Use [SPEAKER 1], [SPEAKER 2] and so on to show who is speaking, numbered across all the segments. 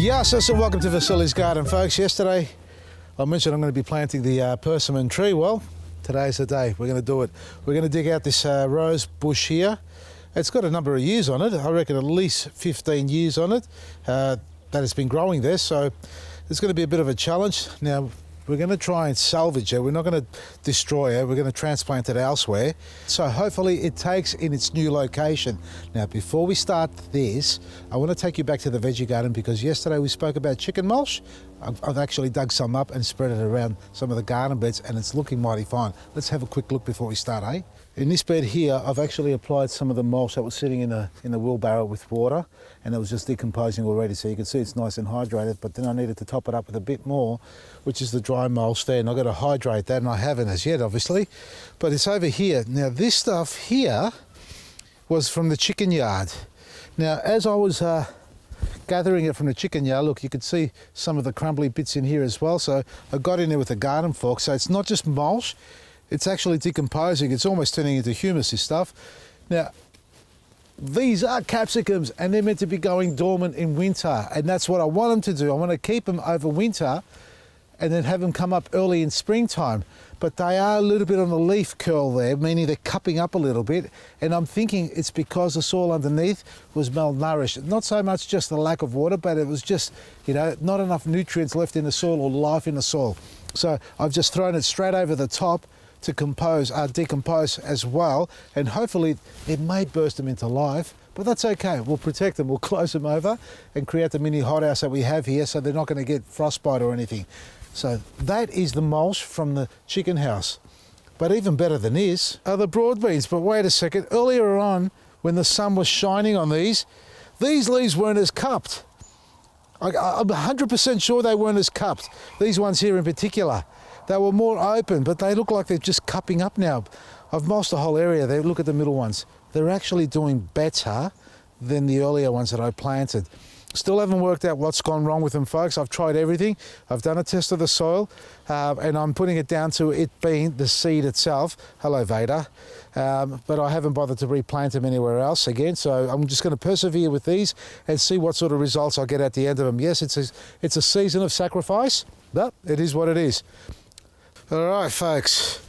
[SPEAKER 1] Yes, and welcome to Vasily's Garden, folks. Yesterday I mentioned I'm going to be planting the persimmon tree. Well, today's the day. We're going to do it. We're going to dig out this rose bush here. It's got a number of years on it. I reckon at least 15 years on it that it's been growing there. So it's going to be a bit of a challenge. Now, we're going to try and salvage it. We're not going to destroy it. We're going to transplant it elsewhere. So hopefully it takes in its new location. Now, before we start this, I want to take you back to the veggie garden because yesterday we spoke about chicken mulch. I've actually dug some up and spread it around some of the garden beds and it's looking mighty fine. Let's have a quick look before we start, eh? In this bed here, I've actually applied some of the mulch that was sitting in the wheelbarrow with water, and it was just decomposing already, so you can see it's nice and hydrated, but then I needed to top it up with a bit more, which is the dry mulch there, and I've got to hydrate that, and I haven't as yet, obviously, but it's over here. Now, this stuff here was from the chicken yard. Now, as I was gathering it from the chicken yard, look, you could see some of the crumbly bits in here as well, so I got in there with a garden fork, so it's not just mulch, it's actually decomposing. It's almost turning into humus, this stuff. Now, these are capsicums and they're meant to be going dormant in winter, and that's what I want them to do. I want to keep them over winter and then have them come up early in springtime. But they are a little bit on the leaf curl there, meaning they're cupping up a little bit, and I'm thinking it's because the soil underneath was malnourished. Not so much just the lack of water, but it was just, you know, not enough nutrients left in the soil or life in the soil. So I've just thrown it straight over the top to decompose as well, and hopefully it may burst them into life, but that's okay. We'll protect them, we'll close them over and create the mini hothouse that we have here so they're not going to get frostbite or anything. So that is the mulch from the chicken house. But even better than this are the broad beans. But wait a second, earlier on when the sun was shining on these leaves weren't as cupped. I'm 100% sure they weren't as cupped, these ones here in particular. They were more open, but they look like they're just cupping up now. I've mulched the whole area there. Look at the middle ones. They're actually doing better than the earlier ones that I planted. Still haven't worked out what's gone wrong with them, folks. I've tried everything. I've done a test of the soil, and I'm putting it down to it being the seed itself. Hello, Vader. But I haven't bothered to replant them anywhere else again, so I'm just going to persevere with these and see what sort of results I get at the end of them. Yes, it's a season of sacrifice, but it is what it is. All right, folks,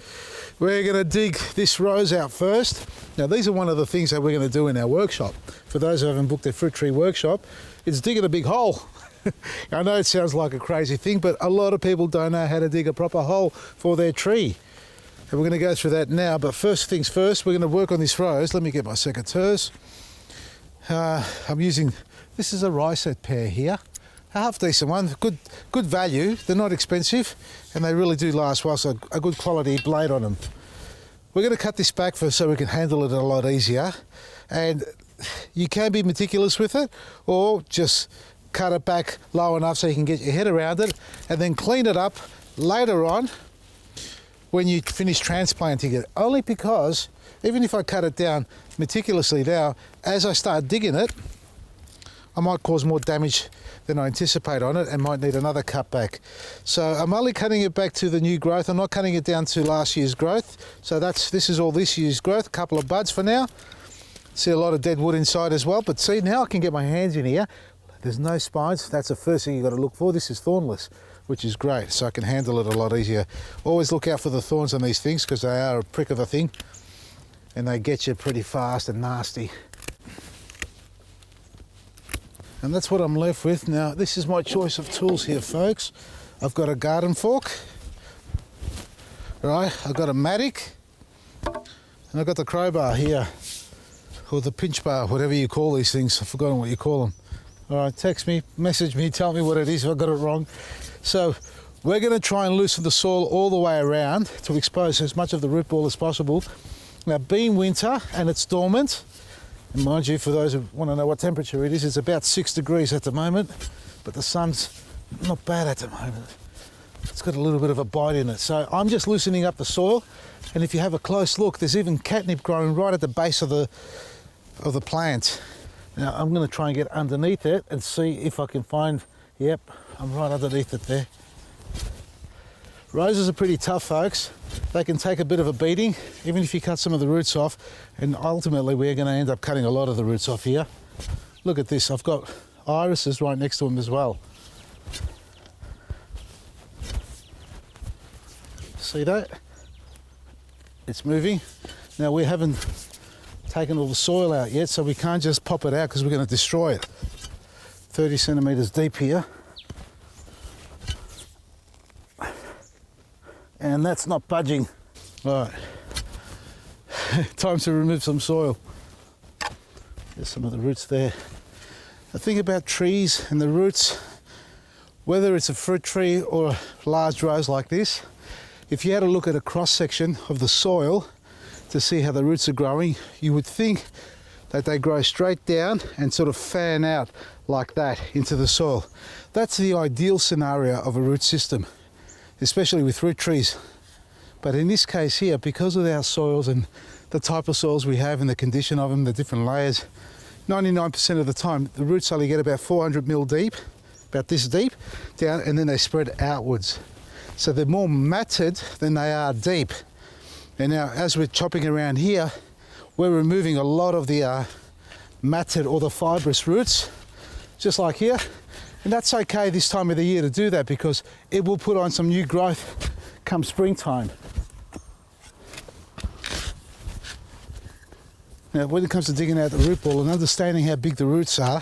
[SPEAKER 1] we're going to dig this rose out first. Now, these are one of the things that we're going to do in our workshop. For those who haven't booked their fruit tree workshop, it's digging a big hole. I know it sounds like a crazy thing, but a lot of people don't know how to dig a proper hole for their tree. And we're going to go through that now, but first things first, we're going to work on this rose. Let me get my secateurs. I'm using, this is a ryeset pear here. A half decent one, good value. They're not expensive and they really do last well, so a good quality blade on them. We're going to cut this back first so we can handle it a lot easier, and you can be meticulous with it or just cut it back low enough so you can get your head around it and then clean it up later on when you finish transplanting it. Only because even if I cut it down meticulously now, as I start digging it, I might cause more damage than I anticipate on it and might need another cut back. So I'm only cutting it back to the new growth. I'm not cutting it down to last year's growth. So this is all this year's growth, a couple of buds for now. See a lot of dead wood inside as well, but see, now I can get my hands in here. There's no spines. That's the first thing you've got to look for. This is thornless, which is great, so I can handle it a lot easier. Always look out for the thorns on these things because they are a prick of a thing and they get you pretty fast and nasty. And that's what I'm left with. Now, this is my choice of tools here, folks. I've got a garden fork, right? I've got a mattock, and I've got the crowbar here, or the pinch bar, whatever you call these things. I've forgotten what you call them. All right, text me, message me, tell me what it is if I got it wrong. So we're going to try and loosen the soil all the way around to expose as much of the root ball as possible. Now, being winter and it's dormant, and mind you, for those who want to know what temperature it is, it's about 6 degrees at the moment, but the sun's not bad at the moment. It's got a little bit of a bite in it. So I'm just loosening up the soil, and if you have a close look, there's even catnip growing right at the base of the plant. Now I'm going to try and get underneath it and see if I can find, yep, I'm right underneath it there. Roses are pretty tough, folks. They can take a bit of a beating, even if you cut some of the roots off, and ultimately we're going to end up cutting a lot of the roots off here. Look at this, I've got irises right next to them as well. See that? It's moving. Now we haven't taken all the soil out yet, so we can't just pop it out because we're going to destroy it. 30 centimetres deep here. And that's not budging. All right. Time to remove some soil. There's some of the roots there. The thing about trees and the roots, whether it's a fruit tree or a large rose like this, if you had a look at a cross section of the soil to see how the roots are growing, you would think that they grow straight down and sort of fan out like that into the soil. That's the ideal scenario of a root system, especially with fruit trees. But in this case here, because of our soils and the type of soils we have and the condition of them, the different layers, 99% of the time the roots only get about 400 mil deep, about this deep, down, and then they spread outwards. So they're more matted than they are deep. And now as we're chopping around here, we're removing a lot of the matted or the fibrous roots, just like here. And that's okay this time of the year to do that because it will put on some new growth come springtime. Now when it comes to digging out the root ball and understanding how big the roots are,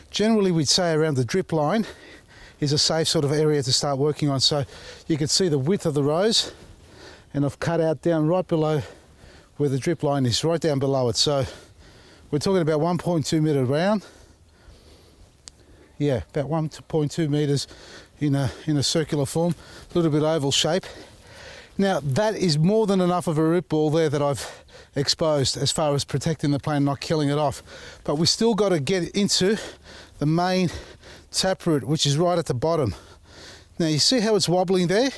[SPEAKER 1] generally we'd say around the drip line is a safe sort of area to start working on. So you can see the width of the rows, and I've cut out down right below where the drip line is, right down below it. So we're talking about 1.2 metre round. Yeah, about 1.2 metres in a circular form, a little bit oval shape. Now that is more than enough of a root ball there that I've exposed as far as protecting the plant, not killing it off. But we still got to get into the main taproot, which is right at the bottom. Now you see how it's wobbling there?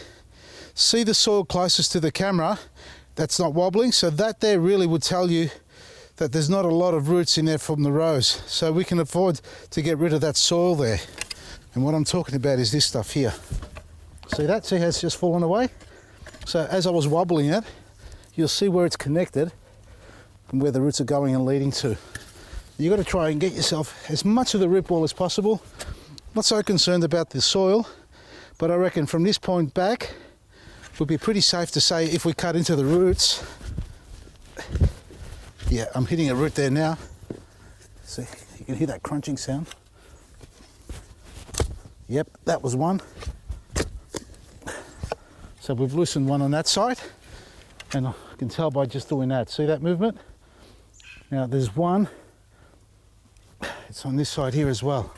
[SPEAKER 1] See the soil closest to the camera that's not wobbling? So that there really would tell you that there's not a lot of roots in there from the rows. So we can afford to get rid of that soil there. And what I'm talking about is this stuff here. See that? See how it's just fallen away? So as I was wobbling it, you'll see where it's connected and where the roots are going and leading to. You've got to try and get yourself as much of the root ball as possible. Not so concerned about the soil, but I reckon from this point back, it would be pretty safe to say if we cut into the roots. Yeah, I'm hitting a root there now. See, you can hear that crunching sound. Yep, that was one. So we've loosened one on that side, and I can tell by just doing that. See that movement? Now there's one. It's on this side here as well.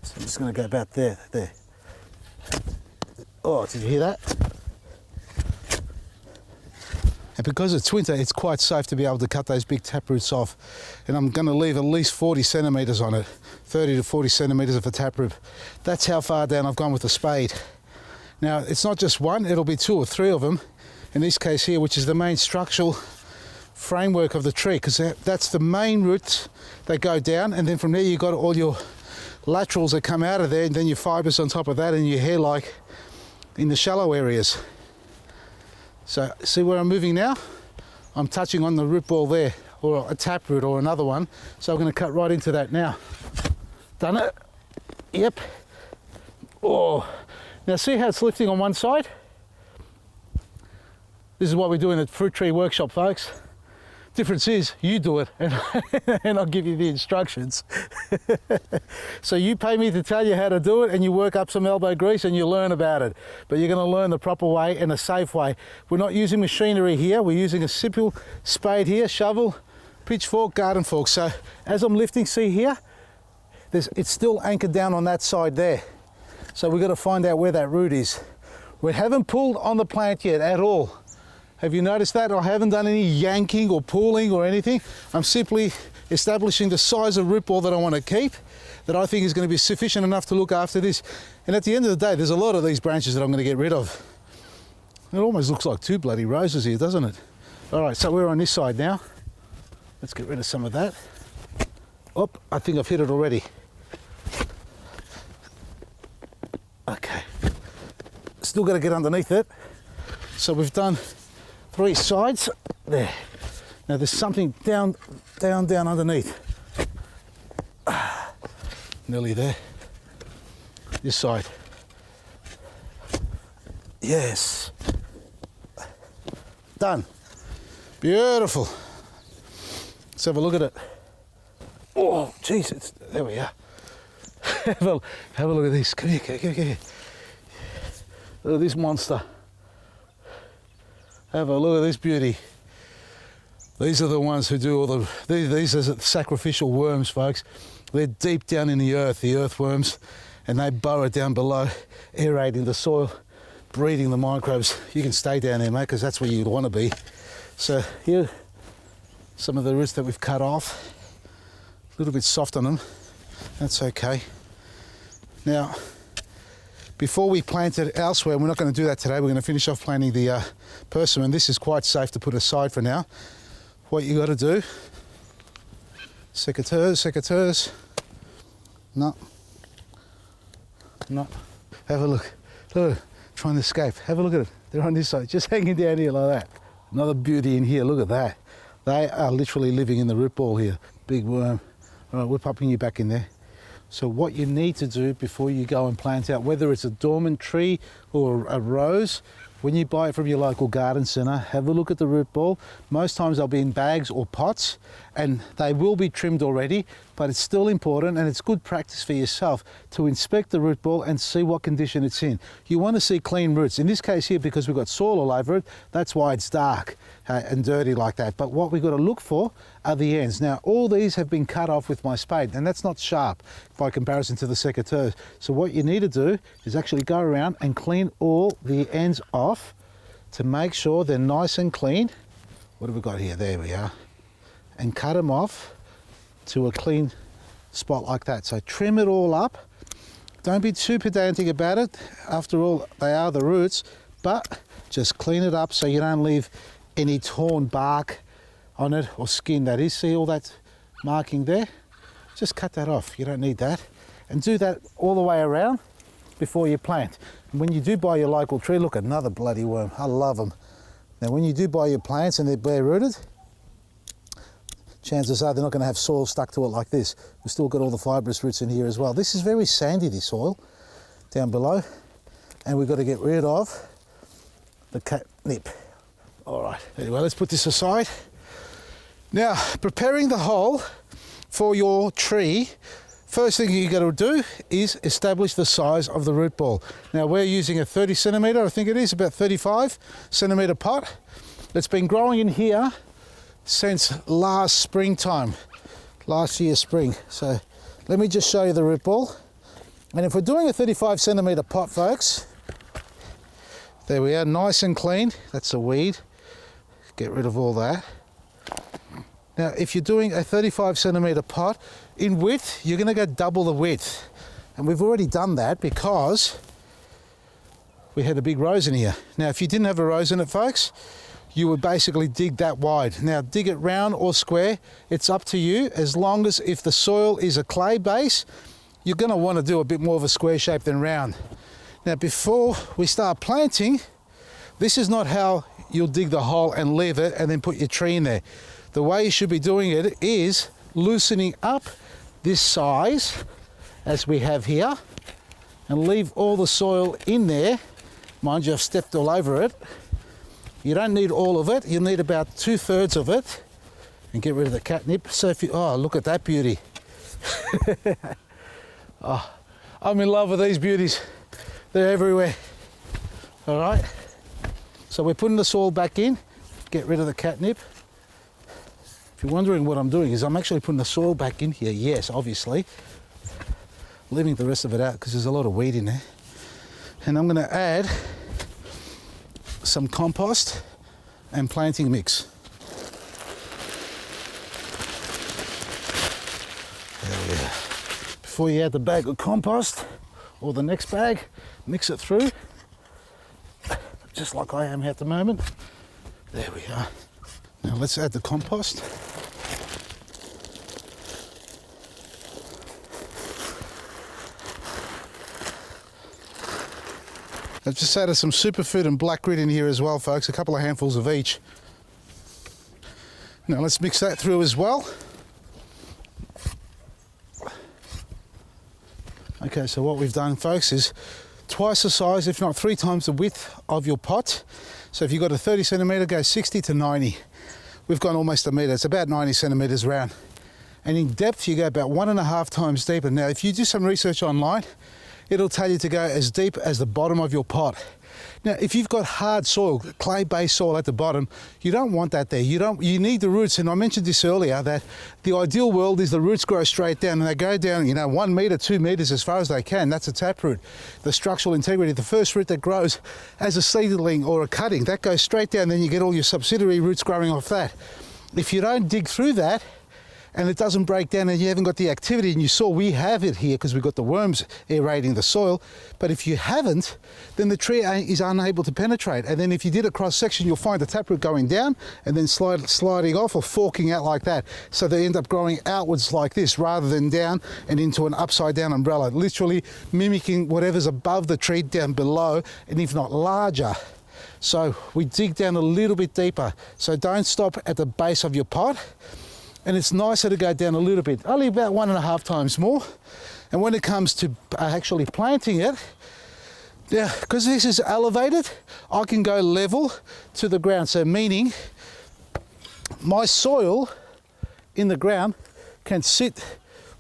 [SPEAKER 1] So I'm just going to go about there. Oh, did you hear that? And because it's winter, it's quite safe to be able to cut those big taproots off. And I'm going to leave at least 40 centimetres on it, 30 to 40 centimetres of a taproot. That's how far down I've gone with the spade. Now, it's not just one, it'll be two or three of them. In this case here, which is the main structural framework of the tree, because that's the main roots that go down, and then from there you've got all your laterals that come out of there, and then your fibres on top of that, and your hair like in the shallow areas. So see where I'm moving now? I'm touching on the root ball there, or a taproot or another one. So I'm going to cut right into that now. Done it? Yep. Oh, now see how it's lifting on one side? This is what we do in the fruit tree workshop, folks. Difference is you do it and I'll give you the instructions. So you pay me to tell you how to do it, and you work up some elbow grease and you learn about it. But you're going to learn the proper way and a safe way. We're not using machinery here. We're using a simple spade here, shovel, pitchfork, garden fork. So as I'm lifting, see here, it's still anchored down on that side there. So we've got to find out where that root is. We haven't pulled on the plant yet at all. Have you noticed that? I haven't done any yanking or pulling or anything. I'm simply establishing the size of root ball that I want to keep, that I think is going to be sufficient enough to look after this. And at the end of the day, there's a lot of these branches that I'm going to get rid of. It almost looks like two bloody roses here, doesn't it? All right, so we're on this side now. Let's get rid of some of that. Oh, I think I've hit it already. Okay. Still got to get underneath it. So we've done 3 sides there. Now there's something down underneath. Nearly there. This side. Yes. Done. Beautiful. Let's have a look at it. Oh, jeez, there we are. have a look at this. Come here. Look at this monster. Have a look at this beauty. These are the ones who do all the, these are sacrificial worms, folks. They're deep down in the earthworms, and they burrow down below, aerating the soil, breeding the microbes. You can stay down there, mate, because that's where you'd want to be. So here, some of the roots that we've cut off. A little bit soft on them. That's okay. Now, before we plant it elsewhere, we're not going to do that today. We're going to finish off planting the persimmon. This is quite safe to put aside for now. What you got to do, secateurs. No. Have a look. Look, trying to escape. Have a look at it. They're on this side, just hanging down here like that. Another beauty in here. Look at that. They are literally living in the root ball here. Big worm. All right, we're popping you back in there. So what you need to do before you go and plant out, whether it's a dormant tree or a rose, when you buy it from your local garden centre, have a look at the root ball. Most times they'll be in bags or pots, and they will be trimmed already, but it's still important, and it's good practice for yourself to inspect the root ball and see what condition it's in. You want to see clean roots. In this case here, because we've got soil all over it, that's why it's dark and dirty like that. But what we've got to look for are the ends. Now, all these have been cut off with my spade, and that's not sharp by comparison to the secateurs. So what you need to do is actually go around and clean all the ends off to make sure they're nice and clean. What have we got here? There we are. And cut them off to a clean spot like that. So trim it all up. Don't be too pedantic about it. After all, they are the roots, but just clean it up so you don't leave any torn bark on it, or skin that is. See all that marking there? Just cut that off. You don't need that. And do that all the way around before you plant. And when you do buy your local tree, look, another bloody worm. I love them. Now when you do buy your plants and they're bare rooted, chances are they're not going to have soil stuck to it like this. We've still got all the fibrous roots in here as well. This is very sandy, this soil down below, and we've got to get rid of the catnip. All right, anyway, let's put this aside. Now, preparing the hole for your tree, first thing you got to do is establish the size of the root ball. Now, we're using a 30 centimetre, I think it is, about 35 centimetre pot. It's been growing in here since last springtime, last year spring. So let me just show you the root ball. And if we're doing a 35 centimetre pot, folks, there we are, nice and clean. That's a weed. Get rid of all that. Now, if you're doing a 35 centimetre pot, in width, you're going to go double the width. And we've already done that because we had a big rose in here. Now, if you didn't have a rose in it, folks, you would basically dig that wide. Now, dig it round or square, it's up to you, as long as if the soil is a clay base, you're going to want to do a bit more of a square shape than round. Now, before we start planting, this is not how you'll dig the hole and leave it and then put your tree in there. The way you should be doing it is loosening up this size as we have here and leave all the soil in there. Mind you, I've stepped all over it. You don't need all of it. You'll need about 2/3 of it, and get rid of the catnip. So if you, oh, look at that beauty. Oh, I'm in love with these beauties. They're everywhere. All right. So we're putting the soil back in, get rid of the catnip. If you're wondering what I'm doing, is I'm actually putting the soil back in here. Yes, obviously. Leaving the rest of it out because there's a lot of weed in there. And I'm going to add some compost and planting mix. There we go. Before you add the bag of compost or the next bag, mix it through, just like I am at the moment. There we are. Now let's add the compost. I've just added some superfood and black grit in here as well, folks, a couple of handfuls of each. Now let's mix that through as well. Okay, so what we've done, folks, is twice the size, if not 3 times the width of your pot. So if you've got a 30 centimetre, go 60 to 90. We've gone almost a metre, it's about 90 centimetres round. And in depth, you go about 1.5 times deeper. Now, if you do some research online, it'll tell you to go as deep as the bottom of your pot. Now, if you've got hard soil, clay-based soil at the bottom, you don't want that there. You need the roots, and I mentioned this earlier, that the ideal world is the roots grow straight down, and they go down, 1 metre, 2 metres as far as they can. That's a taproot. The structural integrity, the first root that grows as a seedling or a cutting, that goes straight down, then you get all your subsidiary roots growing off that. If you don't dig through that, and it doesn't break down and you haven't got the activity, and you saw we have it here because we've got the worms aerating the soil, but if you haven't, then the tree is unable to penetrate. And then if you did a cross section, you'll find the taproot going down and then sliding off or forking out like that. So they end up growing outwards like this rather than down and into an upside down umbrella, literally mimicking whatever's above the tree down below, and if not larger. So we dig down a little bit deeper. So don't stop at the base of your pot. And it's nicer to go down a little bit, only about 1.5 times more. And when it comes to actually planting it, now, because this is elevated, I can go level to the ground. So meaning my soil in the ground can sit,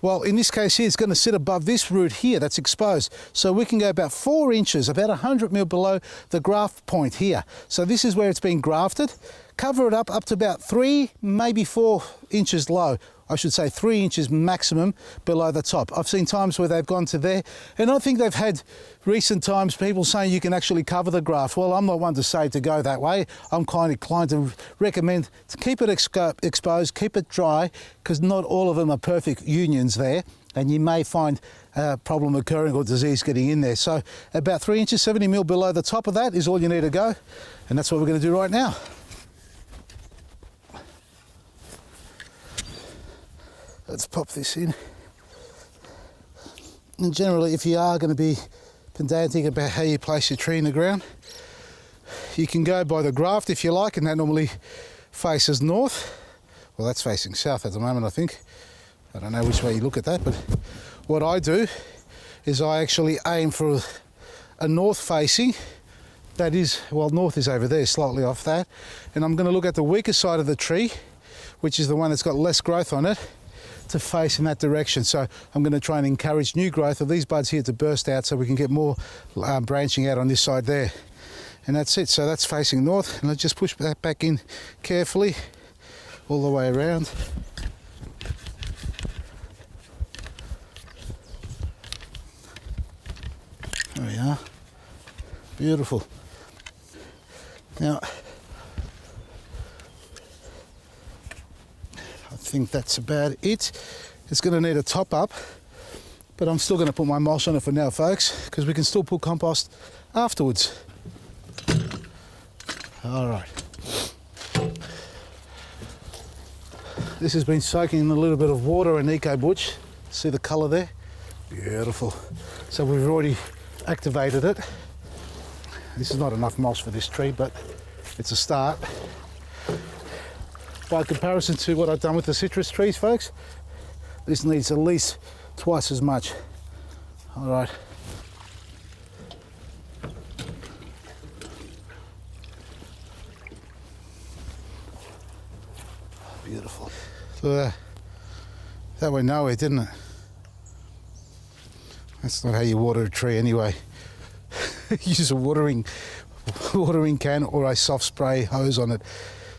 [SPEAKER 1] well, in this case here, it's going to sit above this root here that's exposed. So we can go about 4 inches, about 100 mil below the graft point here. So this is where it's been grafted. Cover it up to about 3, maybe 4 inches low. I should say 3 inches maximum below the top. I've seen times where they've gone to there, and I think they've had recent times people saying you can actually cover the graft. Well, I'm not one to say to go that way. I'm kind of inclined to recommend to keep it exposed, keep it dry, because not all of them are perfect unions there, and you may find a problem occurring or disease getting in there. So about 3 inches, 70 mil below the top of that is all you need to go, and that's what we're going to do right now. Let's pop this in. And generally, if you are going to be pedantic about how you place your tree in the ground, you can go by the graft if you like, and that normally faces north. Well, that's facing south at the moment, I think. I don't know which way you look at that, but what I do is I actually aim for a north facing. That is, well, north is over there, slightly off that. And I'm going to look at the weaker side of the tree, which is the one that's got less growth on it, to face in that direction. So I'm going to try and encourage new growth of these buds here to burst out so we can get more branching out on this side there. And that's it. So that's facing north, and let's just push that back in carefully all the way around. There we are. Beautiful. Now, I think that's about it. It's going to need a top up, but I'm still going to put my mulch on it for now, folks, because we can still put compost afterwards. All right. This has been soaking in a little bit of water and eco butch. See the colour there? Beautiful. So we've already activated it. This is not enough mulch for this tree, but it's a start. By comparison to what I've done with the citrus trees, folks, this needs at least twice as much. All right. Beautiful. So that went nowhere, didn't it? That's not how you water a tree anyway. Use a watering can or a soft spray hose on it.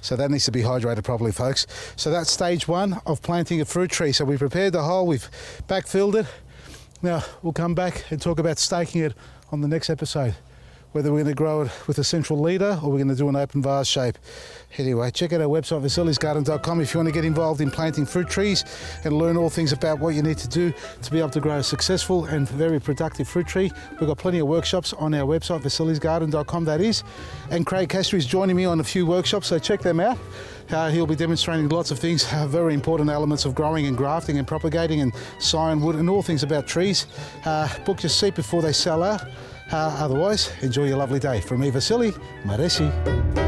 [SPEAKER 1] So that needs to be hydrated properly, folks. So that's stage 1 of planting a fruit tree. So we prepared the hole, we've backfilled it. Now we'll come back and talk about staking it on the next episode. Whether we're going to grow it with a central leader or we're going to do an open vase shape. Anyway, check out our website, vasili'sgarden.com, if you want to get involved in planting fruit trees and learn all things about what you need to do to be able to grow a successful and very productive fruit tree. We've got plenty of workshops on our website, vasili'sgarden.com, that is. And Craig Castry is joining me on a few workshops, so check them out. He'll be demonstrating lots of things, very important elements of growing and grafting and propagating and scion wood and all things about trees. Book your seat before they sell out. Otherwise, enjoy your lovely day. From me, Vasili, Maresi.